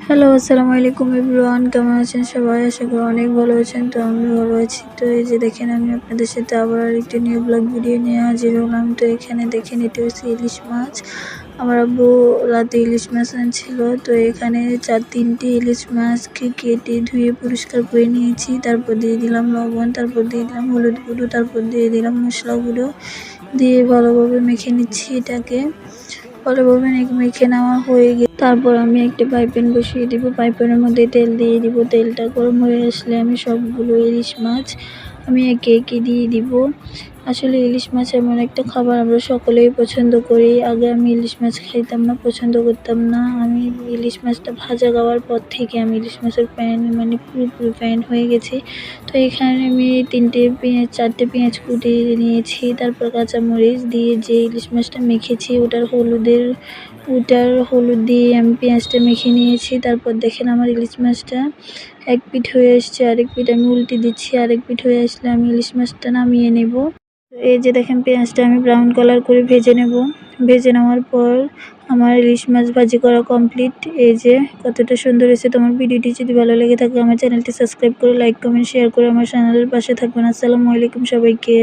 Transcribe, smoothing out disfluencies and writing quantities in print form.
Hello, আসসালামু আলাইকুম everyone. কেমন আছেন সবাই? আশা করি অনেক ভালো আছেন। তো আমি ভালো আছি। তো এই যে দেখেন, আমি আপনাদের সাথে আবার আরেকটি নিউ ব্লগ ভিডিও নিয়ে হাজির হলাম। তো এখানে দেখেন, এটা হচ্ছে ইলিশ মাছ। আমার আব্বু রাতে ইলিশ মাছ আনছিল। তো এখানে 3টি ইলিশ মাছকে কেটে ধুয়ে পরিষ্কার করে নিয়েছি। তারপর দিয়ে দিলাম লবণ, তারপর দিয়ে দিলাম হলুদ গুঁড়ো, তারপর দিয়ে দিলাম মশলা গুঁড়ো, দিয়ে ভালোভাবে মেখে নিচ্ছি। এটাকে ভালোভাবে মেখে নেওয়া হয়ে গেলে তারপর আমি একটা পাইপ্যান বসিয়ে দিব। পাইপ্যানের মধ্যে তেল দিয়ে দিব। তেলটা গরম হয়ে আসলে আমি সবগুলো ইলিশ মাছ আমি একে একে দিয়ে দিব। আসলে ইলিশ মাছ এমন একটা খাবার আমরা সকলেই পছন্দ করি। আগে আমি ইলিশ মাছ খাইতাম না, পছন্দ করতাম না। আমি ইলিশ মাছটা ভাজা খাওয়ার পর থেকে আমি ইলিশ মাছের পুরোপুরি ফ্যান হয়ে গেছি। তো এখানে আমি 4টে পেঁয়াজ কুটে নিয়েছি। তারপর কাঁচামরিচ দিয়ে যে ইলিশ মাছটা মেখেছি ওটার হলুদ দিয়ে আমি পেঁয়াজটা মেখে নিয়েছি। তারপর দেখেন, আমার ইলিশ মাছটা এক পিঠ হয়ে আসছে, আরেক পিঠ আমি উল্টে দিচ্ছি। আরেক পিঠ হয়ে আসলে আমি ইলিশ মাছটা নামিয়ে নেব। এই যে দেখেন, পেঁয়াজটা আমি ব্রাউন কালার করে ভেজে নেব। ভেজে নেওয়ার পর আমার ইলিশ মাছ ভাজি করা কমপ্লিট। এই যে কতটা সুন্দর হয়েছে। তোমার ভিডিওটি যদি ভালো লেগে থাকে আমার চ্যানেলটি সাবস্ক্রাইব করে লাইক কমেন্ট শেয়ার করে আমার চ্যানেলের পাশে থাকবেন। আসসালামু আলাইকুম সবাইকে।